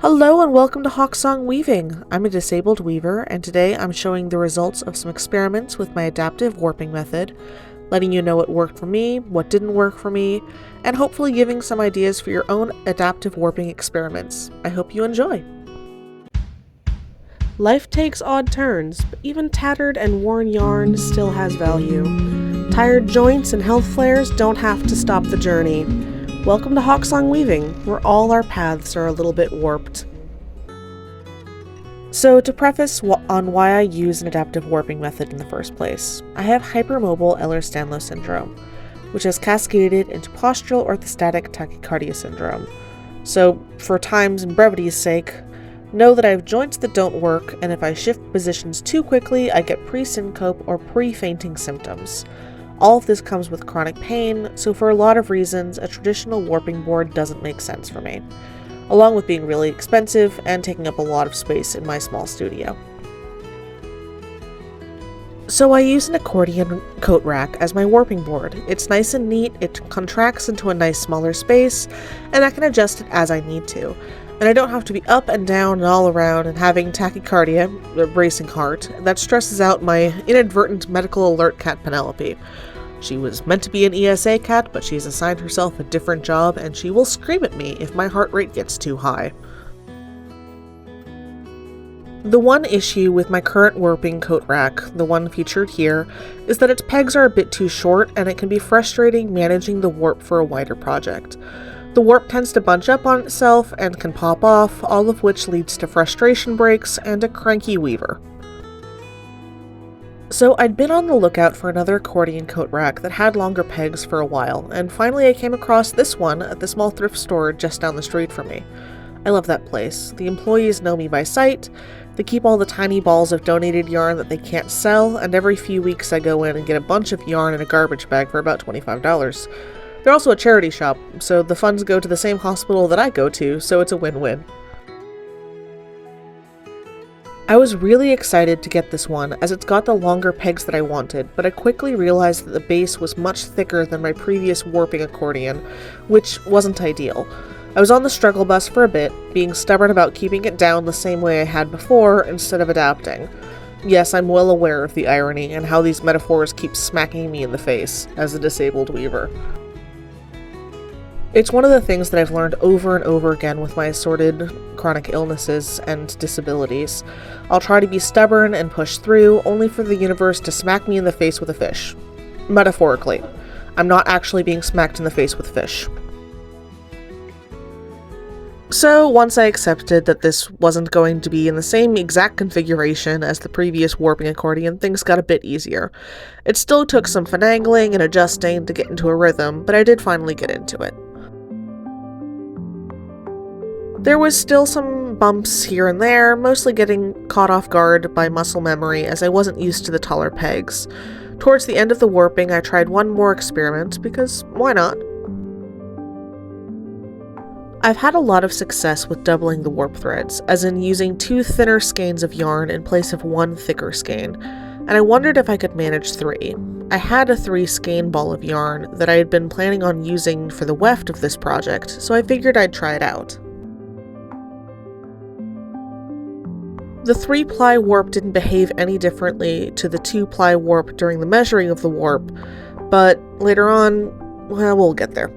Hello and welcome to Hawksong Weaving. I'm a disabled weaver, and today I'm showing the results of some experiments with my adaptive warping method, letting you know what worked for me, what didn't work for me, and hopefully giving some ideas for your own adaptive warping experiments. I hope you enjoy. Life takes odd turns, but even tattered and worn yarn still has value. Tired joints and health flares don't have to stop the journey. Welcome to Hawksong Weaving, where all our paths are a little bit warped. So to preface on why I use an adaptive warping method in the first place, I have hypermobile Ehlers-Danlos syndrome, which has cascaded into postural orthostatic tachycardia syndrome. So for time's and brevity's sake, know that I have joints that don't work, and if I shift positions too quickly, I get pre-syncope or pre-fainting symptoms. All of this comes with chronic pain, so for a lot of reasons, a traditional warping board doesn't make sense for me, along with being really expensive and taking up a lot of space in my small studio. So I use an accordion coat rack as my warping board. It's nice and neat, it contracts into a nice smaller space, and I can adjust it as I need to. And I don't have to be up and down and all around and having tachycardia, a racing heart, that stresses out my inadvertent medical alert cat Penelope. She was meant to be an ESA cat, but she's assigned herself a different job, and she will scream at me if my heart rate gets too high. The one issue with my current warping coat rack, the one featured here, is that its pegs are a bit too short, and it can be frustrating managing the warp for a wider project. The warp tends to bunch up on itself and can pop off, all of which leads to frustration breaks and a cranky weaver. So I'd been on the lookout for another accordion coat rack that had longer pegs for a while, and finally I came across this one at the small thrift store just down the street from me. I love that place. The employees know me by sight, they keep all the tiny balls of donated yarn that they can't sell, and every few weeks I go in and get a bunch of yarn in a garbage bag for about $25. They're also a charity shop, so the funds go to the same hospital that I go to, so it's a win-win. I was really excited to get this one, as it's got the longer pegs that I wanted, but I quickly realized that the base was much thicker than my previous warping accordion, which wasn't ideal. I was on the struggle bus for a bit, being stubborn about keeping it down the same way I had before, instead of adapting. Yes, I'm well aware of the irony and how these metaphors keep smacking me in the face, as a disabled weaver. It's one of the things that I've learned over and over again with my assorted chronic illnesses and disabilities. I'll try to be stubborn and push through, only for the universe to smack me in the face with a fish. Metaphorically. I'm not actually being smacked in the face with fish. So once I accepted that this wasn't going to be in the same exact configuration as the previous warping accordion, things got a bit easier. It still took some finagling and adjusting to get into a rhythm, but I did finally get into it. There was still some bumps here and there, mostly getting caught off guard by muscle memory as I wasn't used to the taller pegs. Towards the end of the warping, I tried one more experiment, because why not? I've had a lot of success with doubling the warp threads, as in using 2 thinner skeins of yarn in place of 1 thicker skein, and I wondered if I could manage 3. I had a 3 skein ball of yarn that I had been planning on using for the weft of this project, so I figured I'd try it out. The 3-ply warp didn't behave any differently to the 2-ply warp during the measuring of the warp, but later on, well, we'll get there.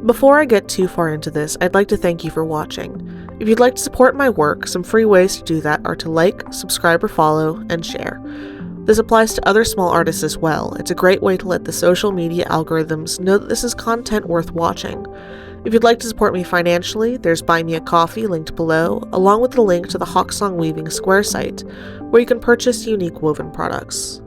Before I get too far into this, I'd like to thank you for watching. If you'd like to support my work, some free ways to do that are to like, subscribe or follow, and share. This applies to other small artists as well. It's a great way to let the social media algorithms know that this is content worth watching. If you'd like to support me financially, there's Buy Me a Coffee linked below, along with the link to the Hawksong Weaving Square site, where you can purchase unique woven products.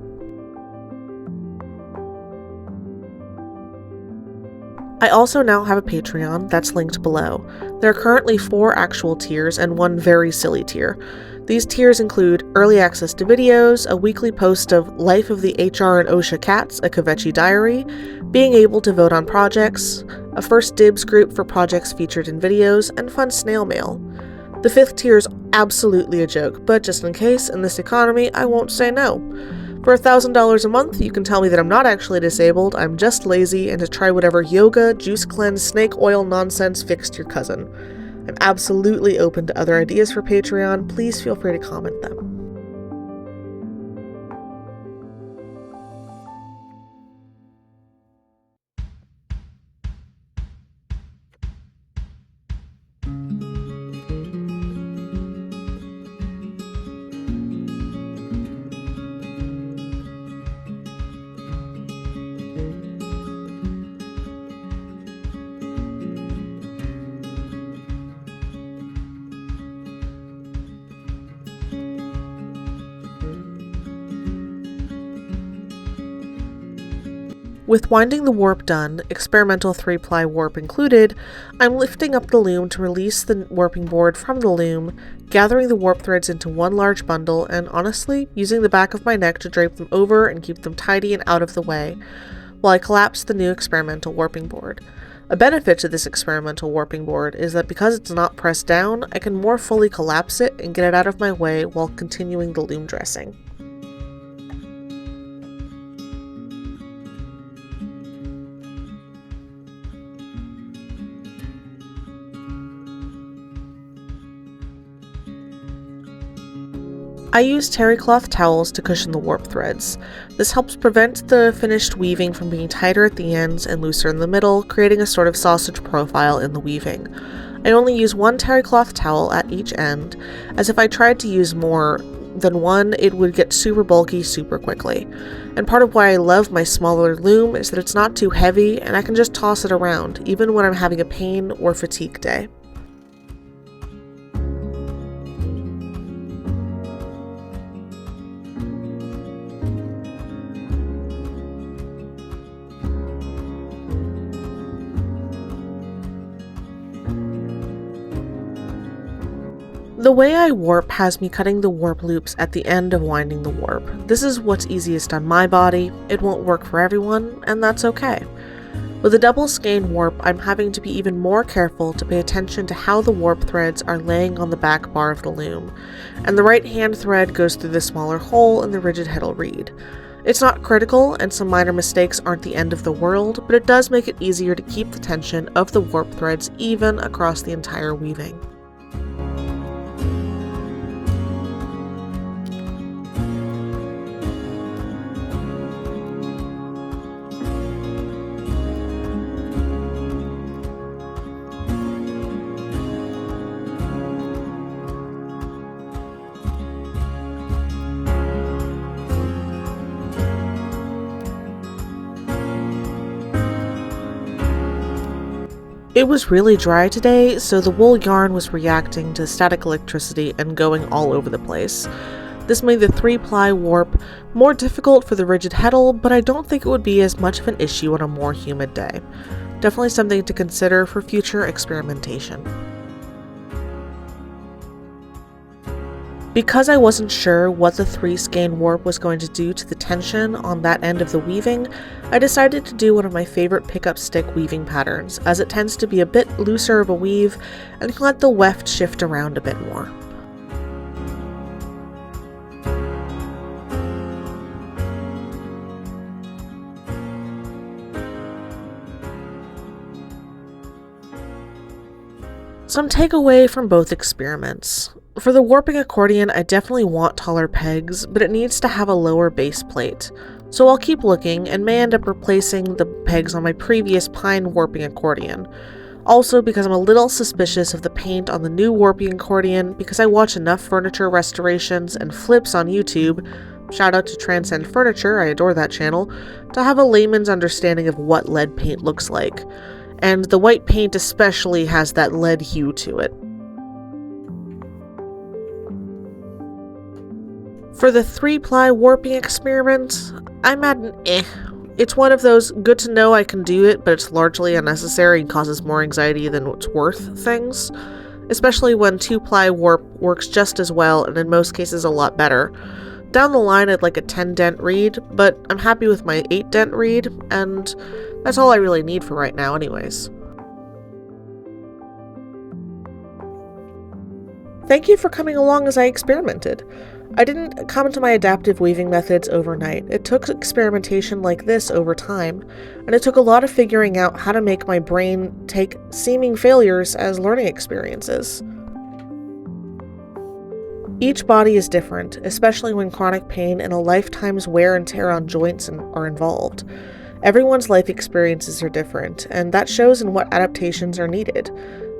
I also now have a Patreon that's linked below. There are currently 4 actual tiers and 1 very silly tier. These tiers include early access to videos, a weekly post of Life of the HR and OSHA Cats, a Kvetchy diary, being able to vote on projects, a first dibs group for projects featured in videos, and fun snail mail. The 5th tier is absolutely a joke, but just in case, in this economy, I won't say no. For $1,000 a month, you can tell me that I'm not actually disabled, I'm just lazy, and to try whatever yoga, juice cleanse, snake oil nonsense fixed your cousin. I'm absolutely open to other ideas for Patreon. Please feel free to comment them. With winding the warp done, experimental 3-ply warp included, I'm lifting up the loom to release the warping board from the loom, gathering the warp threads into one large bundle, and honestly, using the back of my neck to drape them over and keep them tidy and out of the way, while I collapse the new experimental warping board. A benefit to this experimental warping board is that because it's not pressed down, I can more fully collapse it and get it out of my way while continuing the loom dressing. I use terry cloth towels to cushion the warp threads. This helps prevent the finished weaving from being tighter at the ends and looser in the middle, creating a sort of sausage profile in the weaving. I only use one terry cloth towel at each end, as if I tried to use more than one, it would get super bulky super quickly. And part of why I love my smaller loom is that it's not too heavy and I can just toss it around, even when I'm having a pain or fatigue day. The way I warp has me cutting the warp loops at the end of winding the warp. This is what's easiest on my body. It won't work for everyone, and that's okay. With a double skein warp, I'm having to be even more careful to pay attention to how the warp threads are laying on the back bar of the loom, and the right hand thread goes through the smaller hole in the rigid heddle reed. It's not critical, and some minor mistakes aren't the end of the world, but it does make it easier to keep the tension of the warp threads even across the entire weaving. It was really dry today, so the wool yarn was reacting to static electricity and going all over the place. This made the 3-ply warp more difficult for the rigid heddle, but I don't think it would be as much of an issue on a more humid day. Definitely something to consider for future experimentation. Because I wasn't sure what the 3-skein warp was going to do to the tension on that end of the weaving, I decided to do one of my favorite pickup stick weaving patterns, as it tends to be a bit looser of a weave and can let the weft shift around a bit more. Some takeaway from both experiments. For the warping accordion, I definitely want taller pegs, but it needs to have a lower base plate. So I'll keep looking and may end up replacing the pegs on my previous pine warping accordion. Also because I'm a little suspicious of the paint on the new warping accordion because I watch enough furniture restorations and flips on YouTube, shout out to Transcend Furniture, I adore that channel, to have a layman's understanding of what lead paint looks like. And the white paint especially has that lead hue to it. For the 3-ply warping experiment, I'm at an eh. It's one of those good to know I can do it, but it's largely unnecessary and causes more anxiety than it's worth things. Especially when 2-ply warp works just as well and in most cases a lot better. Down the line I'd like a 10 dent reed, but I'm happy with my 8 dent reed, and that's all I really need for right now anyways. Thank you for coming along as I experimented. I didn't come to my adaptive weaving methods overnight. It took experimentation like this over time, and it took a lot of figuring out how to make my brain take seeming failures as learning experiences. Each body is different, especially when chronic pain and a lifetime's wear and tear on joints are involved. Everyone's life experiences are different, and that shows in what adaptations are needed.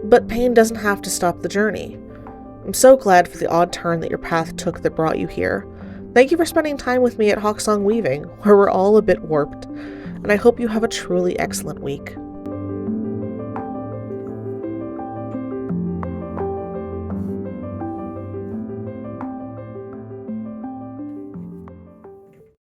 But pain doesn't have to stop the journey. I'm so glad for the odd turn that your path took that brought you here. Thank you for spending time with me at Hawksong Weaving, where we're all a bit warped, and I hope you have a truly excellent week.